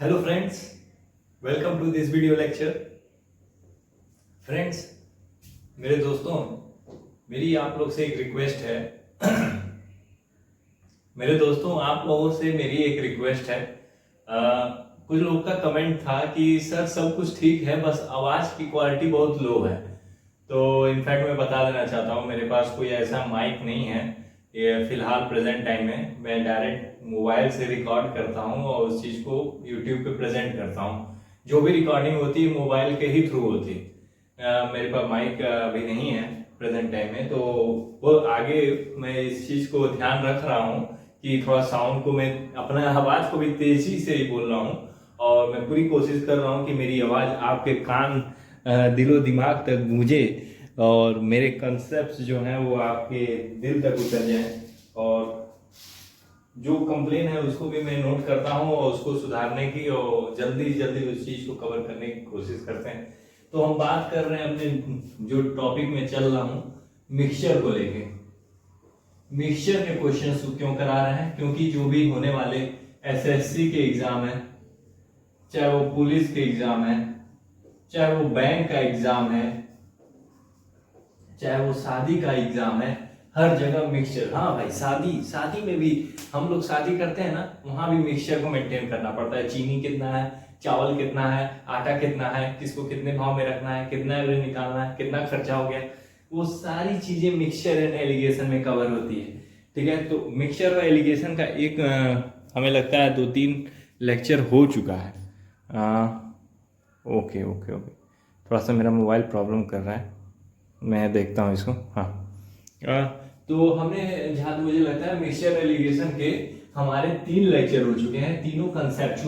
Hello friends, welcome to this video lecture. Friends, मेरे दोस्तों, मेरी आप लोग से एक रिक्वेस्ट है। मेरे दोस्तों, आप लोगों से मेरी एक रिक्वेस्ट है। कुछ लोगों का कमेंट था कि सर सब कुछ ठीक है, बस आवाज़ की क्वालिटी बहुत लो है। तो इनफैक्ट मैं बता देना चाहता हूँ, मेरे पास कोई ऐसा माइक नहीं है ये फिलहाल प्रेजेंट टाइम में। मैं डायरेक्ट मोबाइल से रिकॉर्ड करता हूँ और उस चीज़ को यूट्यूब पे प्रेजेंट करता हूँ। जो भी रिकॉर्डिंग होती है मोबाइल के ही थ्रू होती है। मेरे पास माइक अभी नहीं है प्रेजेंट टाइम में, तो वो आगे मैं इस चीज़ को ध्यान रख रहा हूँ कि थोड़ा साउंड को मैं अपना आवाज़ को भी तेज़ी से ही बोल रहा हूँ। और मैं पूरी कोशिश कर रहा हूँ कि मेरी आवाज़ आपके कान दिलो दिमाग तक गूंजे और मेरे कंसेप्ट जो हैं वो आपके दिल तक उतर जाएं। और जो कंप्लेन है उसको भी मैं नोट करता हूँ और उसको सुधारने की और जल्दी जल्दी उस चीज़ को कवर करने की कोशिश करते हैं। तो हम बात कर रहे हैं अपने जो टॉपिक में चल रहा हूँ, मिक्सचर को लेके। मिक्सचर के क्वेश्चन क्यों करा रहे हैं? क्योंकि जो भी होने वाले एसएससी के एग्जाम है, चाहे वो पुलिस के एग्जाम है, चाहे वो बैंक का एग्जाम है, चाहे वो शादी का एग्जाम है, हर जगह मिक्सचर। हाँ भाई, शादी में भी हम लोग शादी करते हैं ना, वहां भी मिक्सचर को मेंटेन करना पड़ता है। चीनी कितना है, चावल कितना है, आटा कितना है, किसको कितने भाव में रखना है, कितना एवरेज निकालना है, कितना खर्चा हो गया, वो सारी चीजें मिक्सचर एंड एलिगेशन में कवर होती है। ठीक है, तो मिक्सचर और एलिगेशन का एक हमें लगता है 2-3 लेक्चर हो चुका है। ओके ओके ओके, थोड़ा सा मेरा मोबाइल प्रॉब्लम कर रहा है, मैं देखता हूँ इसको। हाँ, तो हमने जहाँ तक मुझे लगता है मिक्सचर एलिगेशन के हमारे 3 लेक्चर हो चुके हैं। तीनों कंसेप्ट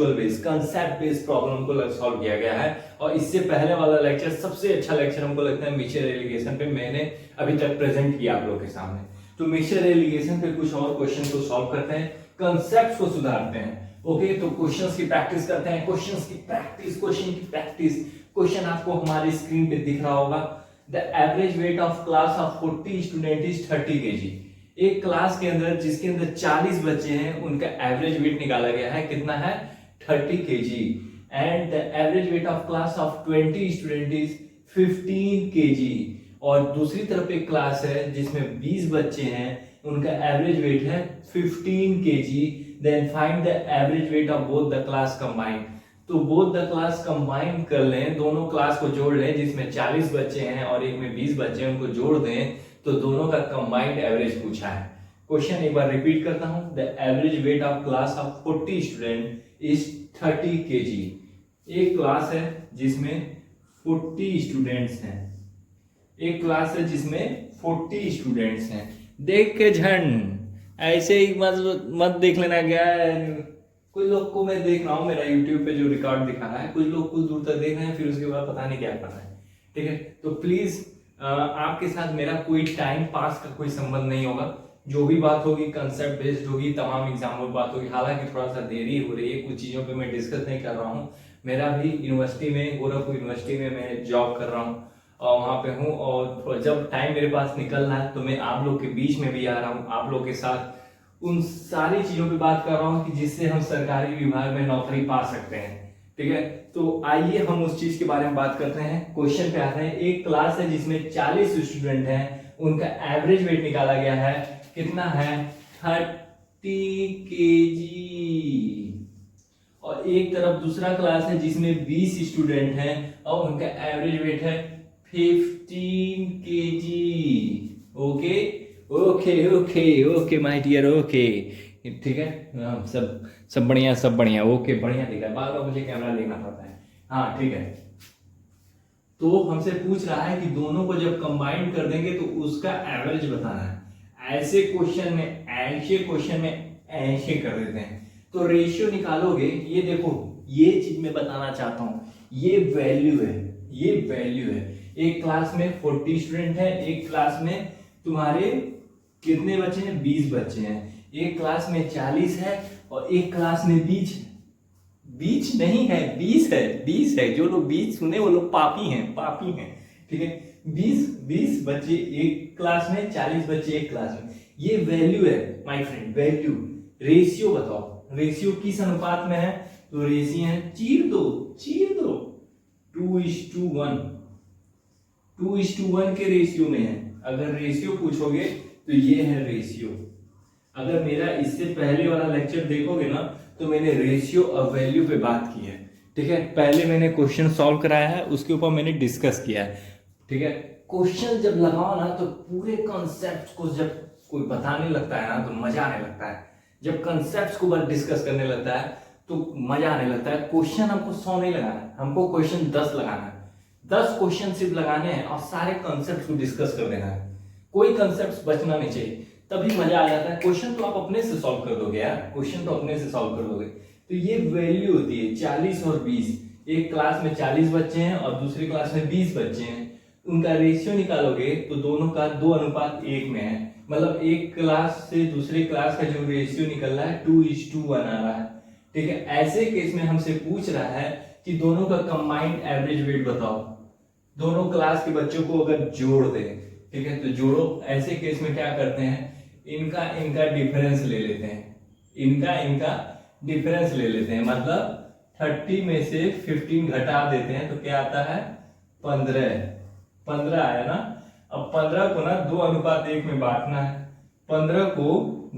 बेस्ड प्रॉब्लम को सॉल्व किया गया है। और इससे पहले वाला लेक्चर सबसे अच्छा लेक्चर हमको लगता है मिक्सचर एलिगेशन पे मैंने अभी तक प्रेजेंट किया आप लोग के सामने। तो मिक्सचर एलिगेशन पे कुछ और क्वेश्चन को सॉल्व करते हैं, कंसेप्ट को सुधारते हैं। ओके, तो क्वेश्चंस की प्रैक्टिस करते हैं। क्वेश्चन आपको हमारी स्क्रीन पे दिख रहा होगा। The average weight of class of 40 student is 30 kg। एक क्लास के अंदर जिसके अंदर 40 बच्चे हैं, उनका एवरेज वेट निकाला गया है, कितना है? 30 kg। And the average weight of class of 20 student is 15 kg। और दूसरी तरफ एक क्लास है जिसमें 20 बच्चे हैं, उनका एवरेज वेट है 15 kg। Then find the average weight of both the class combined. तो बोथ द क्लास कंबाइन कर लें, दोनों क्लास को जोड़ लें, जिसमें 40 बच्चे हैं और एक में 20 बच्चे हैं, उनको जोड़ दें तो दोनों का कंबाइंड एवरेज पूछा है। क्वेश्चन एक बार रिपीट करता हूं। The average weight of class of 40 student is 30 kg। एक क्लास है जिसमें 40 स्टूडेंट्स हैं, एक क्लास है जिसमें 40 स्टूडेंट्स हैं। देख के झन ऐसे ही मत देख लेना। क्या कुछ लोग को मैं देख रहा हूँ, मेरा यूट्यूब पे जो रिकॉर्ड दिखा रहा है, कुछ लोग कुछ दूर तक देख रहे हैं, फिर उसके बाद पता नहीं क्या कर रहे हैं। ठीक है, तो प्लीज आपके साथ मेरा कोई टाइम पास का कोई संबंध नहीं होगा। जो भी बात होगी कंसेप्ट बेस्ड होगी, तमाम एग्जामों पर बात होगी। हालांकि थोड़ा सा देरी हो रही है, कुछ चीजों पे मैं डिस्कस नहीं कर रहा हूँ। मेरा भी यूनिवर्सिटी में, गोरखपुर यूनिवर्सिटी में मैं जॉब कर रहा हूँ और वहाँ पे हूँ। और जब टाइम मेरे पास निकलना है तो मैं आप लोग के बीच में भी आ रहा हूँ, आप लोग के साथ उन सारी चीजों पे बात कर रहा हूँ कि जिससे हम सरकारी विभाग में नौकरी पा सकते हैं। ठीक है, तो आइए हम उस चीज के बारे में बात करते हैं। क्वेश्चन पे आते हैं। एक क्लास है जिसमें 40 स्टूडेंट हैं, उनका एवरेज वेट निकाला गया है, कितना है? 30 kg। और एक तरफ दूसरा क्लास है जिसमें 20 स्टूडेंट हैं और उनका एवरेज वेट है 15 kg। Okay okay okay okay my dear, okay ठीक है। सब बढ़िया ओके, बढ़िया दिख रहा है। बार बार मुझे कैमरा देखना पड़ता है। हाँ ठीक है, तो हमसे पूछ रहा है कि दोनों को जब कंबाइन कर देंगे तो उसका एवरेज बताना है। ऐसे क्वेश्चन में ऐसे कर देते हैं। तो रेशियो निकालोगे, ये देखो, ये चीज मैं बताना चाहता हूं, ये वैल्यू है। एक क्लास में 40 स्टूडेंट है, एक क्लास में तुम्हारे कितने बच्चे हैं? 20 बच्चे हैं। एक क्लास में 40 है और एक क्लास में 20 है। 20 नहीं है, 20 है। जो लोग 20 सुने वो लोग पापी हैं। ठीक है, 20 बच्चे एक क्लास में, 40 बच्चे एक क्लास में। ये वैल्यू है माय फ्रेंड, वैल्यू। रेशियो बताओ, रेशियो किस अनुपात में है? तो रेशियो है, चीर दो 2:1, 2:1 के रेशियो में है। अगर रेशियो पूछोगे तो ये है रेशियो। अगर मेरा इससे पहले वाला लेक्चर देखोगे ना तो मैंने रेशियो और वैल्यू पे बात की है, ठीक है। पहले मैंने क्वेश्चन सॉल्व कराया है, उसके ऊपर मैंने डिस्कस किया है, ठीक है। क्वेश्चन जब लगाओ ना तो पूरे कॉन्सेप्ट को जब कोई बताने लगता है ना तो मजा आने लगता है। जब कॉन्सेप्ट को बार डिस्कस करने लगता है तो मजा आने लगता है। क्वेश्चन हमको 100 नहीं लगाना है, हमको क्वेश्चन 10 लगाना है। 10 क्वेश्चन सिर्फ लगाने हैं और सारे कॉन्सेप्ट को डिस्कस कर देना है, कोई कॉन्सेप्ट बचना नहीं चाहिए, तभी मजा आ जाता है। क्वेश्चन तो आप अपने से सॉल्व कर दोगे यार, क्वेश्चन तो अपने से सॉल्व कर दोगे। तो ये वैल्यू होती है 40 और 20। एक क्लास में 40 बच्चे हैं और दूसरी क्लास में 20 बच्चे हैं, उनका रेशियो निकालोगे तो दोनों का 2:1 में है। मतलब एक क्लास से दूसरी क्लास का जो रेशियो निकल रहा है 2:1 आ रहा है, ठीक है। ऐसे केस में हमसे पूछ रहा है कि दोनों का कंबाइंड एवरेज वेट बताओ। दोनों क्लास के बच्चों को अगर जोड़ दें, ठीक है, तो जोड़ो। ऐसे केस में क्या करते हैं, इनका डिफरेंस ले लेते हैं, इनका डिफरेंस ले लेते हैं। मतलब 30 में से 15 घटा देते हैं तो क्या आता है 15 आया ना। अब 15 को ना 2:1 में बांटना है, 15 को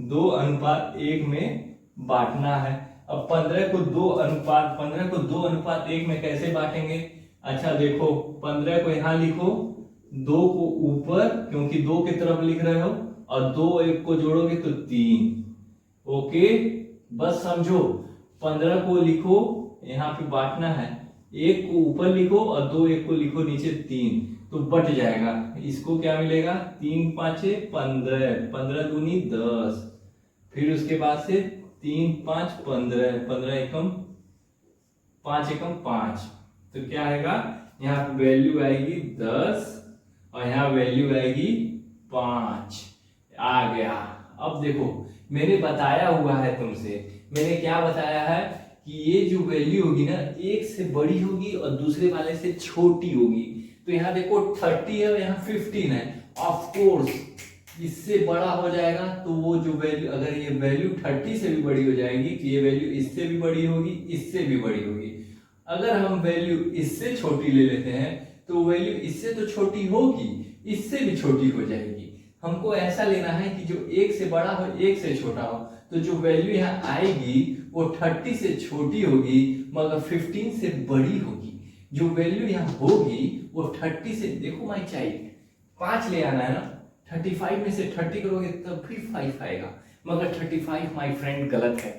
2:1 में बांटना है। अब 15 को 2:1 में कैसे बांटेंगे? अच्छा देखो, 15 को यहां लिखो, 2 को ऊपर क्योंकि 2 की तरफ लिख रहे हो, और 2 1 को जोड़ोगे तो 3। ओके, बस समझो। 15 को लिखो, यहाँ पे बांटना है, 1 को ऊपर लिखो और 2 1 को लिखो नीचे 3, तो बट जाएगा। इसको क्या मिलेगा, 3 5 15, 15 दूनी 10, फिर उसके बाद से 3 5 15, 15 एकम 5 एकम 5, तो क्या आएगा, यहाँ पे वैल्यू आएगी 10 और यहाँ वैल्यू आएगी 5। आ गया। अब देखो, मैंने बताया हुआ है तुमसे, मैंने क्या बताया है कि ये जो वैल्यू होगी ना, एक से बड़ी होगी और दूसरे वाले से छोटी होगी। तो यहाँ देखो 30 है और यहाँ 15 है, ऑफ कोर्स इससे बड़ा हो जाएगा। तो वो जो वैल्यू, अगर ये वैल्यू 30 से भी बड़ी हो जाएगी तो ये वैल्यू इससे भी बड़ी होगी, इससे भी बड़ी होगी। अगर हम वैल्यू इससे छोटी ले लेते हैं तो वैल्यू इससे तो छोटी होगी, इससे भी छोटी हो जाएगी। हमको ऐसा लेना है कि जो एक से बड़ा हो, एक से छोटा हो। तो जो वैल्यू यहाँ आएगी वो 30 से छोटी होगी मगर 15 से बड़ी होगी। जो वैल्यू यहाँ होगी वो 30 से, देखो माई चाइल्ड, 5 ले आना है ना, 35 में से 30 करोगे तब भी 5 आएगा, मगर 35 माई फ्रेंड गलत है,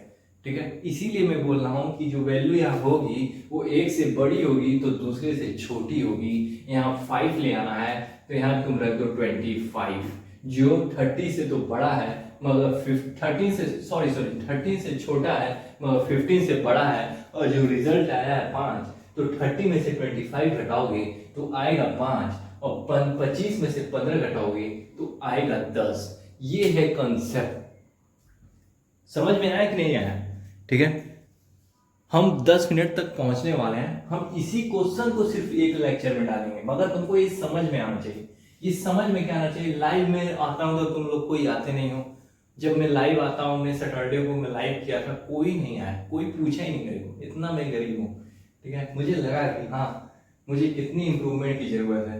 ठीक है। इसीलिए मैं बोल रहा हूँ कि जो वैल्यू यहाँ होगी वो एक से बड़ी होगी तो दूसरे से छोटी होगी। यहाँ 5 ले आना है तो यहाँ तुम रख दो 25, जो 30 से तो बड़ा है मगर 13 से छोटा है मगर 15 से बड़ा है। और जो रिजल्ट आया है 5, तो 30 में से 25 घटाओगे तो आएगा 5, और 25 में से 15 घटाओगे तो आएगा 10। ये है कॉन्सेप्ट, समझ में आया कि नहीं आया? ठीक है, हम 10 मिनट तक पहुंचने वाले हैं। हम इसी क्वेश्चन को सिर्फ एक लेक्चर में डालेंगे, मगर तुमको ये समझ में आना चाहिए। इस समझ में क्या आना चाहिए, लाइव में आता हूँ तो तुम लोग कोई आते नहीं हो। जब मैं लाइव आता हूँ, मैं सैटरडे को मैं लाइव किया था, कोई नहीं आया, कोई पूछा ही नहीं मेरे को, इतना मैं गरीब हूँ, ठीक है। मुझे लगा कि हाँ, मुझे कितनी इंप्रूवमेंट की जरूरत है।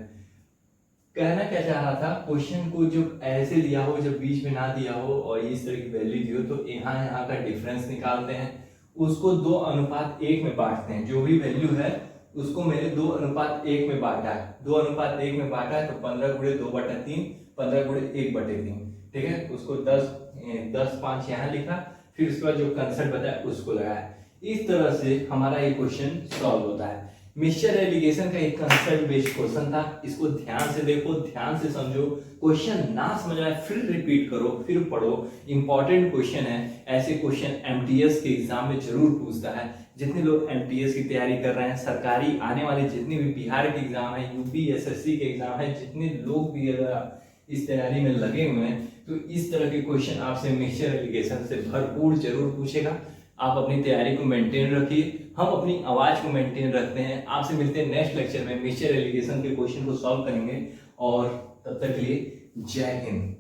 कहना क्या चाह रहा था, क्वेश्चन को जो ऐसे दिया हो, जब बीच में ना दिया हो और इस तरह की वैल्यू दी हो, तो यहाँ का डिफरेंस निकालते हैं, उसको 2:1 में बांटते हैं। जो भी वैल्यू है उसको मैंने 2:1 में बांटा है, 2:1 में बांटा है, तो 15 गुणे 2/3, 15 गुणे 1/3, ठीक है। उसको 10 5 यहाँ लिखा, फिर उसके बाद जो कंसेप्ट बताया उसको लगाया। इस तरह से हमारा ये क्वेश्चन सॉल्व होता है। मिक्सचर एलिगेशन का एक कंसेप्ट बेस्ड क्वेश्चन था, इसको ध्यान से देखो, ध्यान से समझो। क्वेश्चन ना समझ आए फिर रिपीट करो, फिर पढ़ो, इंपॉर्टेंट क्वेश्चन है। ऐसे क्वेश्चन एमटीएस के एग्जाम में जरूर पूछता है। जितने लोग एमटीएस की तैयारी कर रहे हैं, सरकारी आने वाले जितने भी बिहार के एग्जाम है, यूपी एसएससी के एग्जाम है, जितने लोग भी अगर इस तैयारी में लगे हुए हैं, तो इस तरह के क्वेश्चन आपसे मिक्सचर एलिगेशन से भरपूर जरूर पूछेगा। आप अपनी तैयारी को मेंटेन रखिए, हम अपनी आवाज को मेंटेन रखते हैं। आपसे मिलते हैं नेक्स्ट लेक्चर में, मिक्सचर एलिगेशन के क्वेश्चन को सॉल्व करेंगे। और तब तक के लिए जय हिंद।